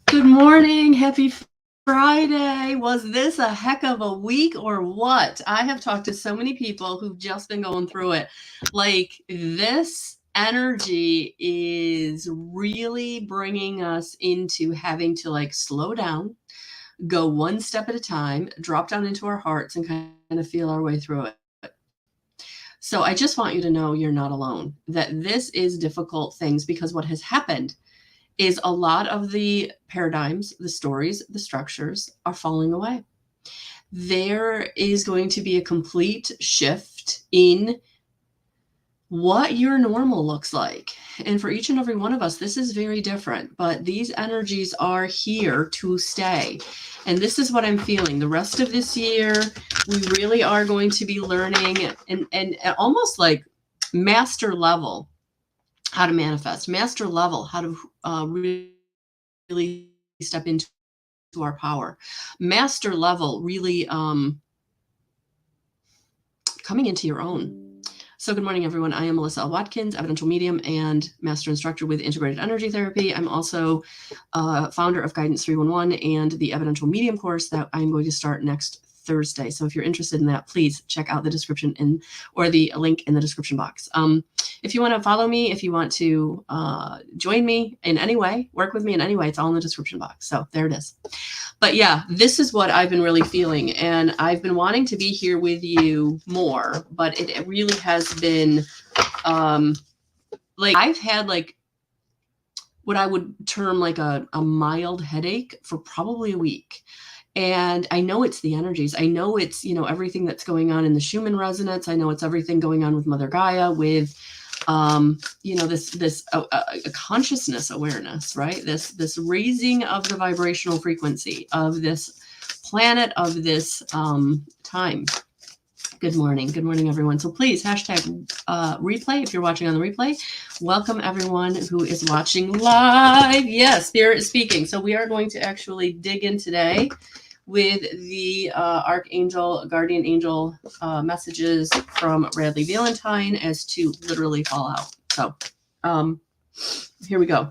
Good morning. Happy Friday. Was this a heck of a week or what? I have talked to so many people who've just been going through it. Like, this energy is really bringing us into having to slow down, go one step at a time, drop down into our hearts and kind of feel our way through it. So I just want you to know you're not alone, that this is difficult things, because what has happened is a lot of the paradigms, the stories, the structures are falling away. There is going to be a complete shift in what your normal looks like. And for each and every one of us, this is very different, but these energies are here to stay. And this is what I'm feeling. The rest of this year, we really are going to be learning and almost like master level how to manifest, master level how to really step into our power, master level really coming into your own. So good morning, everyone. I am Melissa L. Watkins, evidential medium and master instructor with integrated energy therapy. I'm also founder of Guidance 311 and the evidential medium course that I'm going to start next Thursday. So if you're interested in that, please check out the description or the link in the description box. If you want to follow me, if you want to join me in any way, work with me in any way, it's all in the description box. So there it is. But yeah, this is what I've been really feeling. And I've been wanting to be here with you more, but it really has been I've had what I would term a mild headache for probably a week. And I know it's the energies. I know it's, everything that's going on in the Schumann resonance. I know it's everything going on with Mother Gaia, with, this consciousness awareness, right? This raising of the vibrational frequency of this planet, of this time. Good morning. Good morning, everyone. So please, hashtag replay if you're watching on the replay. Welcome, everyone who is watching live. Yes, Spirit is speaking. So we are going to actually dig in today with the Archangel, Guardian Angel messages from Radley Valentine as to literally fall out. So here we go.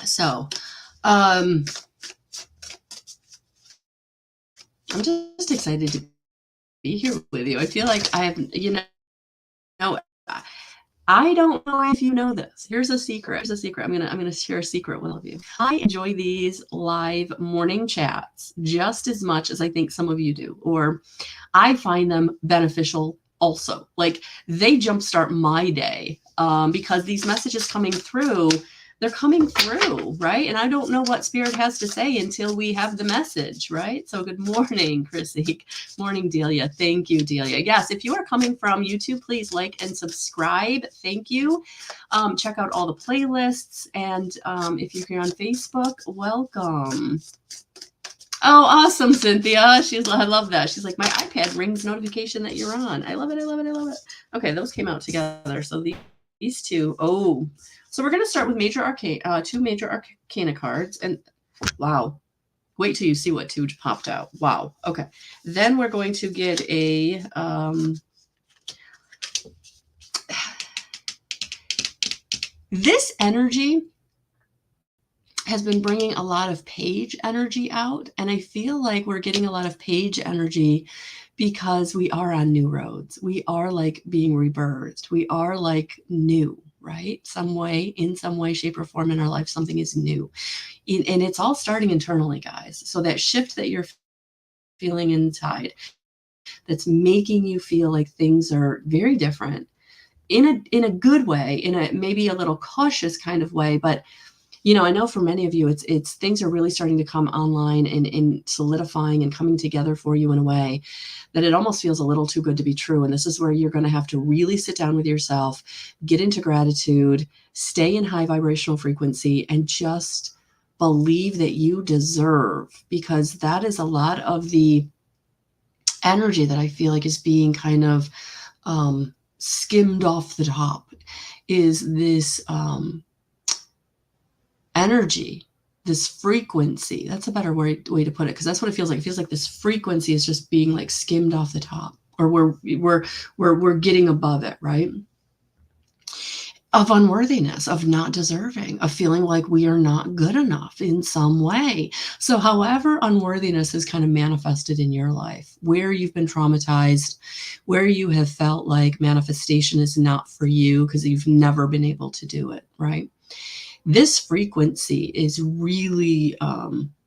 So I'm just excited to be here with you. I feel like I have, I don't know if you know this. Here's a secret. I'm gonna share a secret with all of you. I enjoy these live morning chats just as much as I think some of you do, or I find them beneficial also. Like, they jumpstart my day because these messages coming through, they're coming through, right? And I don't know what Spirit has to say until we have the message, right? So good morning, Chrissy. Morning, Delia. Thank you, Delia. Yes, if you are coming from YouTube, please like and subscribe. Thank you. Check out all the playlists. And if you're here on Facebook, welcome. Oh, awesome, Cynthia. I love that. She's like, my iPad rings notification that you're on. I love it. I love it. I love it. Okay, those came out together. So these two. Oh, so we're going to start with two major arcana cards. And wow, wait till you see what two popped out. Wow. Okay. Then we're going to get a this energy has been bringing a lot of page energy out. And I feel like we're getting a lot of page energy because we are on new roads. We are being rebirthed. We are new, right? In some way, shape, or form in our life, something is new. And it's all starting internally, guys. So that shift that you're feeling inside, that's making you feel like things are very different in a good way, in a maybe a little cautious kind of way, but I know for many of you, it's things are really starting to come online and solidifying and coming together for you in a way that it almost feels a little too good to be true. And this is where you're going to have to really sit down with yourself, get into gratitude, stay in high vibrational frequency, and just believe that you deserve, because that is a lot of the energy that I feel like is being kind of skimmed off the top, is this energy, this frequency. That's a better way to put it, because that's what it feels like. It feels like this frequency is just being skimmed off the top, or we're getting above it, right? of unworthiness, of not deserving, of feeling like we are not good enough in some way. So however unworthiness is kind of manifested in your life, where you've been traumatized, where you have felt like manifestation is not for you because you've never been able to do it, right? This frequency is really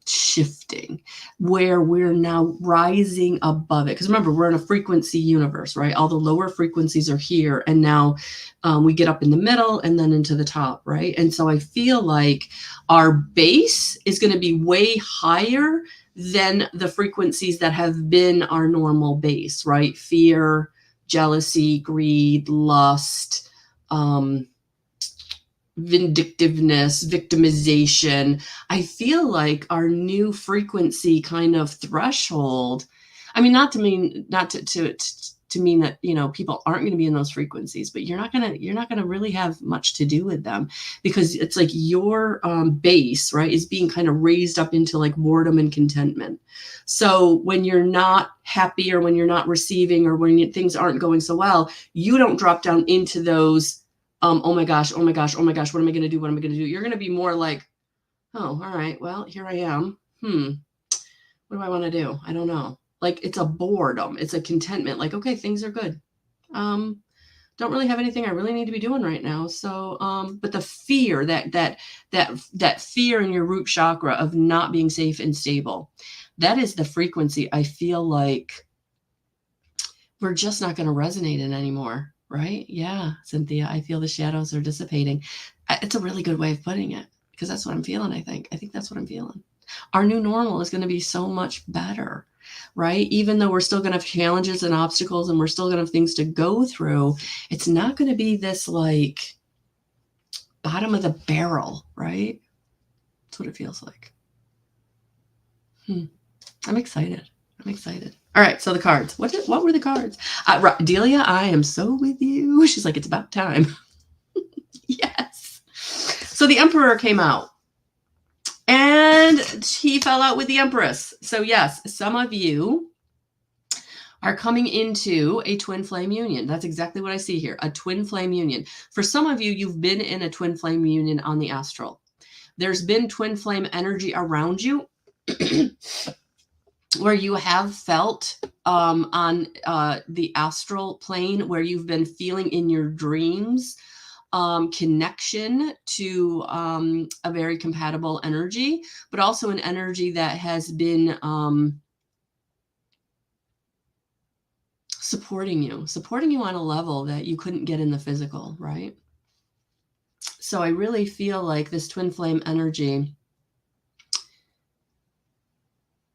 shifting, where we're now rising above it. Because remember, we're in a frequency universe, right? All the lower frequencies are here, and now we get up in the middle and then into the top, right? And so I feel like our base is going to be way higher than the frequencies that have been our normal base, right? Fear, jealousy, greed, lust, vindictiveness, victimization. I feel like our new frequency kind of threshold. I mean, not to mean to mean that, you know, people aren't going to be in those frequencies, but you're not gonna really have much to do with them, because it's like your base, right, is being kind of raised up into like boredom and contentment. So when you're not happy, or when you're not receiving, or when things aren't going so well, you don't drop down into those oh my gosh, oh my gosh, oh my gosh, what am I going to do? What am I going to do? You're going to be more like, oh, all right, well, here I am. What do I want to do? I don't know. Like, it's a boredom. It's a contentment. Like, okay, things are good. Don't really have anything I really need to be doing right now. So, but the fear, that fear in your root chakra of not being safe and stable, that is the frequency I feel like we're just not going to resonate in anymore. Right? Yeah, Cynthia, I feel the shadows are dissipating. It's a really good way of putting it, because that's what I'm feeling, I think. I think that's what I'm feeling. Our new normal is going to be so much better, right? Even though we're still going to have challenges and obstacles, and we're still going to have things to go through, it's not going to be this like bottom of the barrel, right? That's what it feels like. I'm excited. I'm excited. All right, so the cards. What were the cards? Delia, I am so with you. She's like, it's about time. Yes. So the Emperor came out, and he fell out with the Empress. So yes, some of you are coming into a twin flame union. That's exactly what I see here, a twin flame union. For some of you, you've been in a twin flame union on the astral. There's been twin flame energy around you where you have felt on the astral plane, where you've been feeling in your dreams connection to a very compatible energy, but also an energy that has been supporting you on a level that you couldn't get in the physical, right? So I really feel like this twin flame energy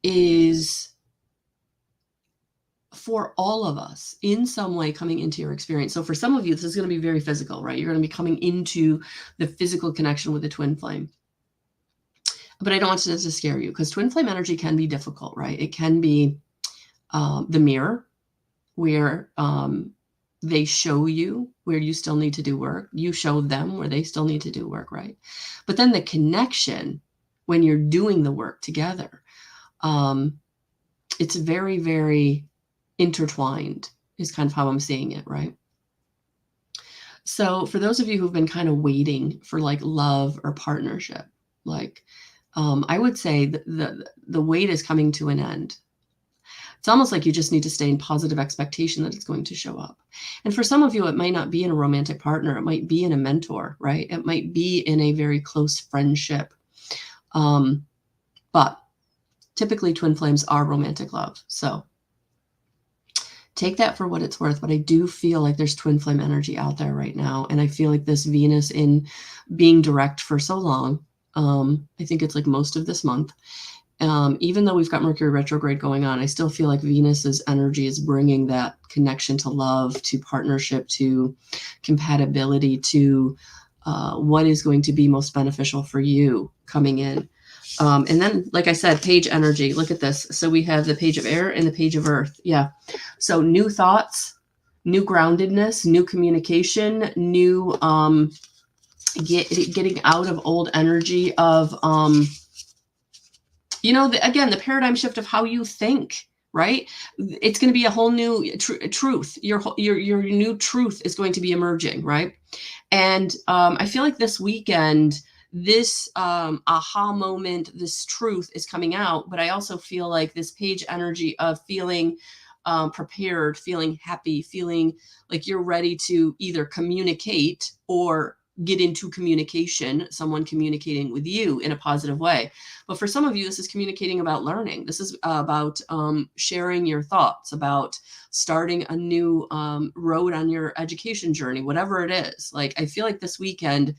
is for all of us in some way coming into your experience. So for some of you, this is going to be very physical, right? You're going to be coming into the physical connection with the twin flame. But I don't want it to scare you, because twin flame energy can be difficult, right? It can be the mirror, where they show you where you still need to do work. You show them where they still need to do work, right? But then the connection, when you're doing the work together, it's very, very intertwined, is kind of how I'm seeing it, right? So for those of you who've been kind of waiting for like love or partnership, like I would say the wait is coming to an end. It's almost like you just need to stay in positive expectation that it's going to show up. And for some of you, it might not be in a romantic partner. It might be in a mentor, right? It might be in a very close friendship. But typically twin flames are romantic love. So take that for what it's worth. But I do feel like there's twin flame energy out there right now. And I feel like this Venus, in being direct for so long, I think it's like most of this month, even though we've got Mercury retrograde going on, I still feel like Venus's energy is bringing that connection to love, to partnership, to compatibility, to what is going to be most beneficial for you coming in. And then, like I said, page energy. Look at this. So we have the page of air and the page of earth. Yeah. So new thoughts, new groundedness, new communication, new getting out of old energy of again, the paradigm shift of how you think, right? It's going to be a whole new truth. Your new truth is going to be emerging, right? And I feel like this weekend, this aha moment, this truth is coming out. But I also feel like this page energy of feeling prepared, feeling happy, feeling like you're ready to either communicate or get into communication, someone communicating with you in a positive way. But for some of you, this is communicating about learning. This is about sharing your thoughts, about starting a new road on your education journey, whatever it is. Like, I feel like this weekend,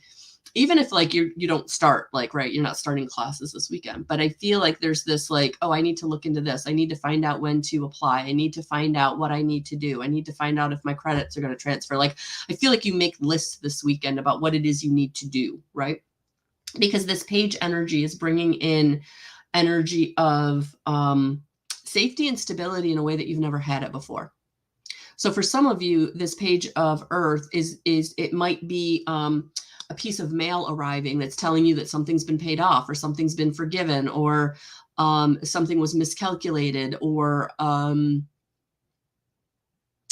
even if like you don't start, like, right, you're not starting classes this weekend, but I feel like there's this like, oh, I need to look into this. I need to find out when to apply. I need to find out what I need to do. I need to find out if my credits are going to transfer. Like, I feel like you make lists this weekend about what it is you need to do, right? Because this page energy is bringing in energy of safety and stability in a way that you've never had it before. So for some of you, this page of earth is it might be a piece of mail arriving that's telling you that something's been paid off, or something's been forgiven, or something was miscalculated, or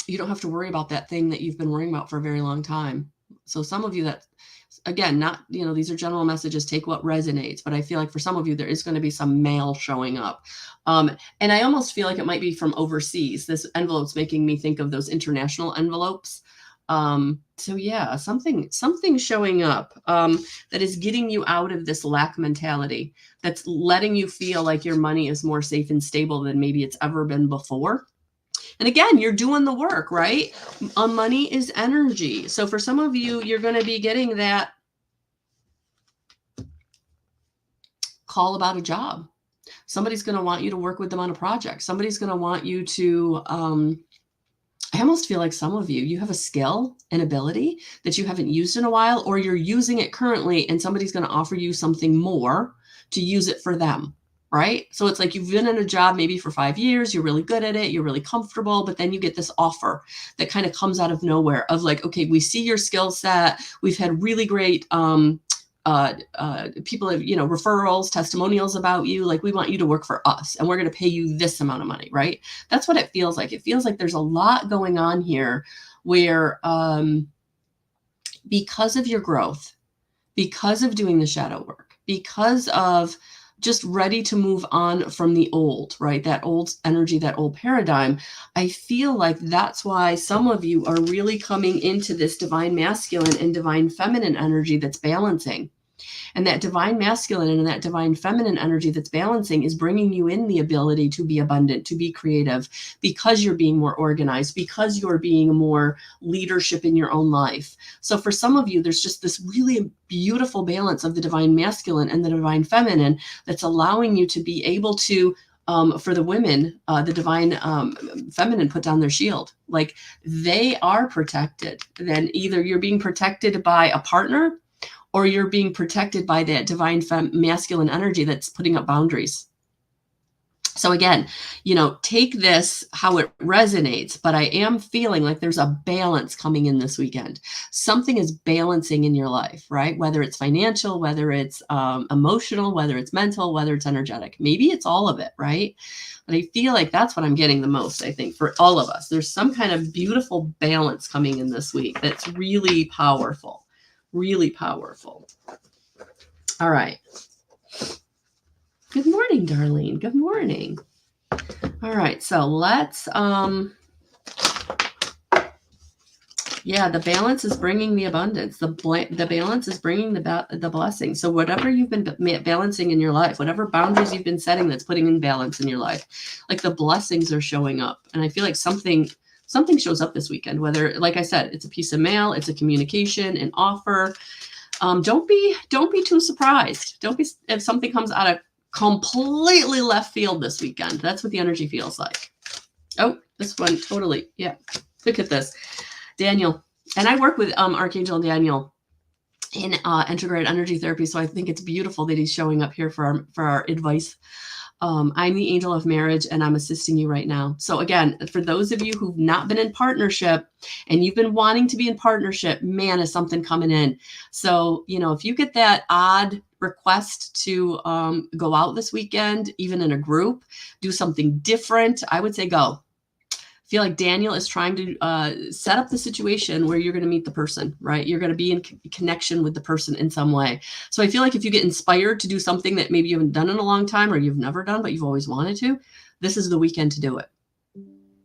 you don't have to worry about that thing that you've been worrying about for a very long time. So some of you, that, again, not, these are general messages, take what resonates, but I feel like for some of you, there is going to be some mail showing up. And I almost feel like it might be from overseas. This envelope's making me think of those international envelopes. So yeah, something showing up that is getting you out of this lack mentality, that's letting you feel like your money is more safe and stable than maybe it's ever been before. And again, you're doing the work, right? Money is energy. So for some of you, you're going to be getting that call about a job. Somebody's going to want you to work with them on a project. Somebody's going to want you to, I almost feel like some of you have a skill and ability that you haven't used in a while, or you're using it currently and somebody's going to offer you something more to use it for them. Right? So it's like you've been in a job maybe for 5 years, you're really good at it, you're really comfortable, but then you get this offer that kind of comes out of nowhere of like, okay, we see your skill set. We've had really great people have, referrals, testimonials about you. Like, we want you to work for us and we're going to pay you this amount of money, right? That's what it feels like. It feels like there's a lot going on here where because of your growth, because of doing the shadow work, because of just ready to move on from the old, right? That old energy, that old paradigm. I feel like that's why some of you are really coming into this divine masculine and divine feminine energy that's balancing. And that divine masculine and that divine feminine energy that's balancing is bringing you in the ability to be abundant, to be creative, because you're being more organized, because you're being more leadership in your own life. So for some of you, there's just this really beautiful balance of the divine masculine and the divine feminine that's allowing you to be able to, for the women, the divine feminine put down their shield. Like, they are protected. Then either you're being protected by a partner, or you're being protected by that divine masculine energy that's putting up boundaries. So again, take this how it resonates, but I am feeling like there's a balance coming in this weekend. Something is balancing in your life, right? Whether it's financial, whether it's emotional, whether it's mental, whether it's energetic. Maybe it's all of it, right? But I feel like that's what I'm getting the most, I think, for all of us. There's some kind of beautiful balance coming in this week that's really powerful. Really powerful. All right. Good morning, Darlene. Good morning. All right. So let's, the balance is bringing the abundance. The balance is bringing the blessing. So whatever you've been balancing in your life, whatever boundaries you've been setting that's putting in balance in your life, like, the blessings are showing up. And I feel like something shows up this weekend, whether, like I said, it's a piece of mail, it's a communication, an offer. Don't be too surprised. Don't be if something comes out of completely left field this weekend. That's what the energy feels like. Oh, this one, totally. Yeah. Look at this. Daniel. And I work with Archangel Daniel in Integrated Energy Therapy. So I think it's beautiful that he's showing up here for our advice. I'm the angel of marriage, and I'm assisting you right now. So again, for those of you who've not been in partnership and you've been wanting to be in partnership, man, is something coming in. So, if you get that odd request to go out this weekend, even in a group, do something different, I would say go. I feel like Daniel is trying to set up the situation where you're going to meet the person, right? You're going to be in connection with the person in some way. So I feel like if you get inspired to do something that maybe you haven't done in a long time or you've never done, but you've always wanted to, this is the weekend to do it.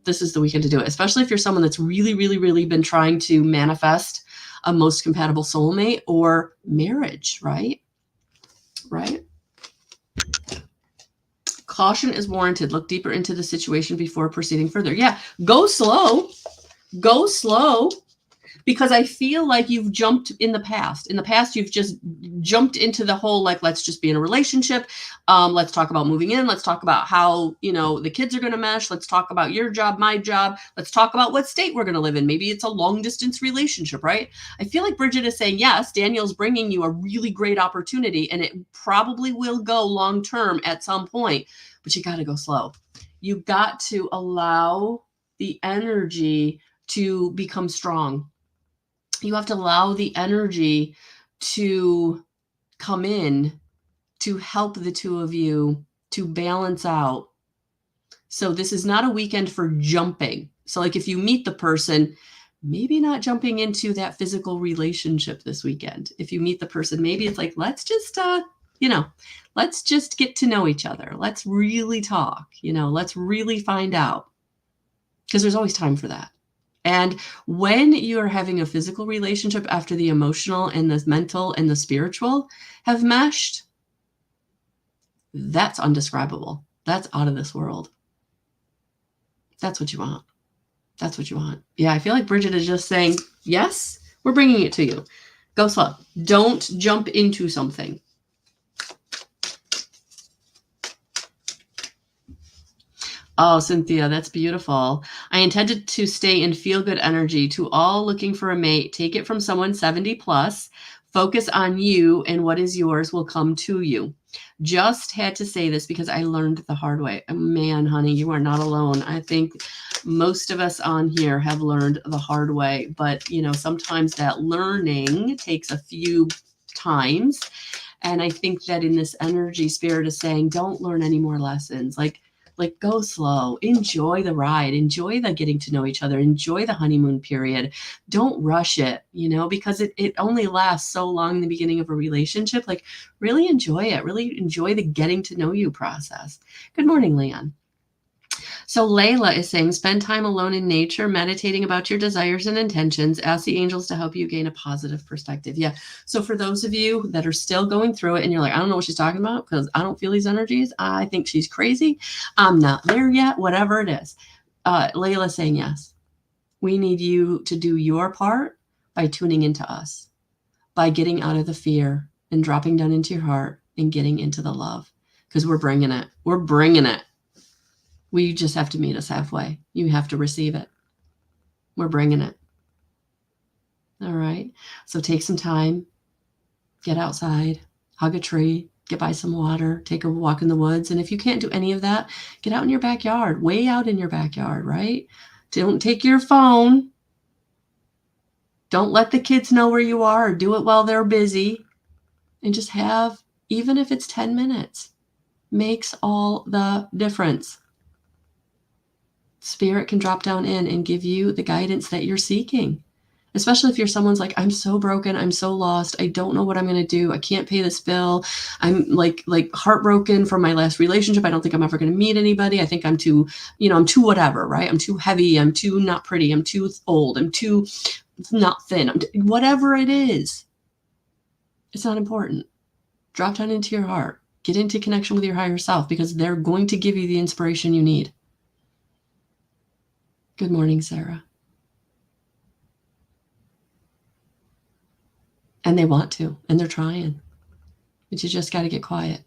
This is the weekend to do it, especially if you're someone that's really, really, really been trying to manifest a most compatible soulmate or marriage, right? Right? Caution is warranted. Look deeper into the situation before proceeding further. Yeah, go slow. Go slow. Because I feel like you've jumped in the past. In the past, you've just jumped into the whole, like, let's just be in a relationship. Let's talk about moving in. Let's talk about how, the kids are going to mesh. Let's talk about your job, my job. Let's talk about what state we're going to live in. Maybe it's a long distance relationship, right? I feel like Bridget is saying, yes, Daniel's bringing you a really great opportunity and it probably will go long term at some point, but you got to go slow. You got to allow the energy to become strong. You have to allow the energy to come in to help the two of you to balance out. So this is not a weekend for jumping. So like if you meet the person, maybe not jumping into that physical relationship this weekend. If you meet the person, maybe it's like, let's just, let's just get to know each other. Let's really talk, let's really find out. Because there's always time for that. And when you are having a physical relationship after the emotional and the mental and the spiritual have meshed, that's undescribable. That's out of this world. That's what you want. That's what you want. Yeah, I feel like Bridget is just saying, yes, we're bringing it to you. Go slow. Don't jump into something. Oh, Cynthia, that's beautiful. I intended to stay in feel-good energy. To all looking for a mate, take it from someone 70 plus. Focus on you, and what is yours will come to you. Just had to say this because I learned the hard way. Man, honey, you are not alone. I think most of us on here have learned the hard way, but sometimes that learning takes a few times. And I think that in this energy, Spirit is saying, don't learn any more lessons. Like go slow, enjoy the ride, enjoy the getting to know each other, enjoy the honeymoon period. Don't rush it, because it only lasts so long in the beginning of a relationship. Like really enjoy it, really enjoy the getting to know you process. Good morning, Leon. So Layla is saying, spend time alone in nature, meditating about your desires and intentions. Ask the angels to help you gain a positive perspective. Yeah. So for those of you that are still going through it and you're like, I don't know what she's talking about because I don't feel these energies. I think she's crazy. I'm not there yet, whatever it is. Layla is saying, yes, we need you to do your part by tuning into us, by getting out of the fear and dropping down into your heart and getting into the love, because we're bringing it. We're bringing it. We just have to meet us halfway. You have to receive it. We're bringing it. All right. So take some time, get outside, hug a tree, get by some water, take a walk in the woods. And if you can't do any of that, get out in your backyard, way out in your backyard, right? Don't take your phone. Don't let the kids know where you are. Do it while they're busy. And just have, even if it's 10 minutes, makes all the difference. Spirit can drop down in and give you the guidance that you're seeking, especially if you're someone's like, I'm so broken. I'm so lost. I don't know what I'm going to do. I can't pay this bill. I'm like heartbroken from my last relationship. I don't think I'm ever going to meet anybody. I think I'm too, I'm too whatever, right? I'm too heavy. I'm too not pretty. I'm too old. I'm too not thin. Whatever it is, it's not important. Drop down into your heart. Get into connection with your higher self, because they're going to give you the inspiration you need. Good morning, Sarah. And they want to, and they're trying, but you just got to get quiet.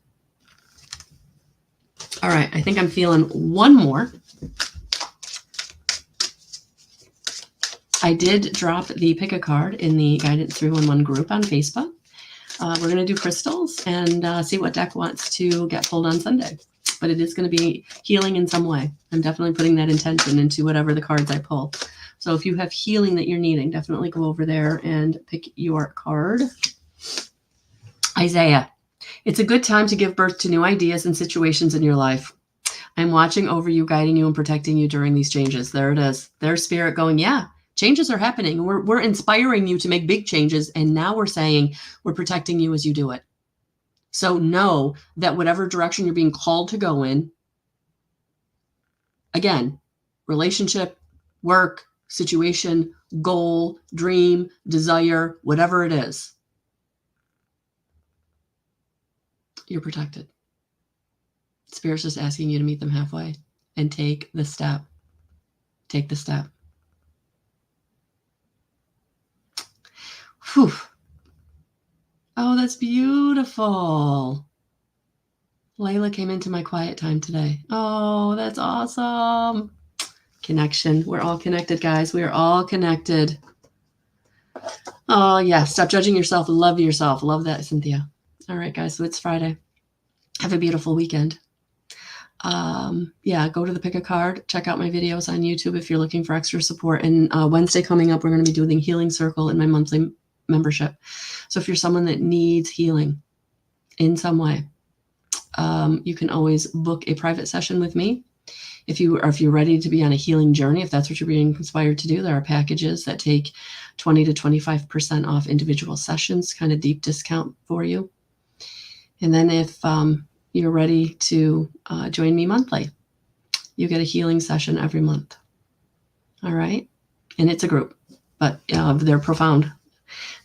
All right. I think I'm feeling one more. I did drop the pick a card in the Guidance 311 group on Facebook. We're going to do crystals and see what deck wants to get pulled on Sunday. But it is going to be healing in some way. I'm definitely putting that intention into whatever the cards I pull. So if you have healing that you're needing, definitely go over there and pick your card. Isaiah. It's a good time to give birth to new ideas and situations in your life. I'm watching over you, guiding you, and protecting you during these changes. There it is. There's spirit going, yeah, changes are happening. We're inspiring you to make big changes. And now we're saying we're protecting you as you do it. So know that whatever direction you're being called to go in, again, relationship, work, situation, goal, dream, desire, whatever it is, you're protected. Spirit's just asking you to meet them halfway and take the step. Take the step. Whew. Oh, that's beautiful. Layla came into my quiet time today. Oh, that's awesome. Connection. We're all connected, guys. We are all connected. Oh, yeah. Stop judging yourself. Love yourself. Love that, Cynthia. All right, guys. So it's Friday. Have a beautiful weekend. Yeah, go to the Pick a Card. Check out my videos on YouTube if you're looking for extra support. And Wednesday coming up, we're going to be doing Healing Circle in my monthly membership. So if you're someone that needs healing in some way, you can always book a private session with me. If you're ready to be on a healing journey, if that's what you're being inspired to do, there are packages that take 20 to 25% off individual sessions, kind of deep discount for you. And then if you're ready to join me monthly, you get a healing session every month. All right. And it's a group, but they're profound.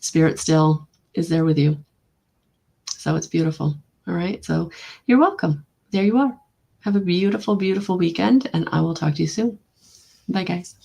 Spirit still is there with you. So it's beautiful. All right. So you're welcome. There you are. Have a beautiful, beautiful weekend, and I will talk to you soon. Bye, guys.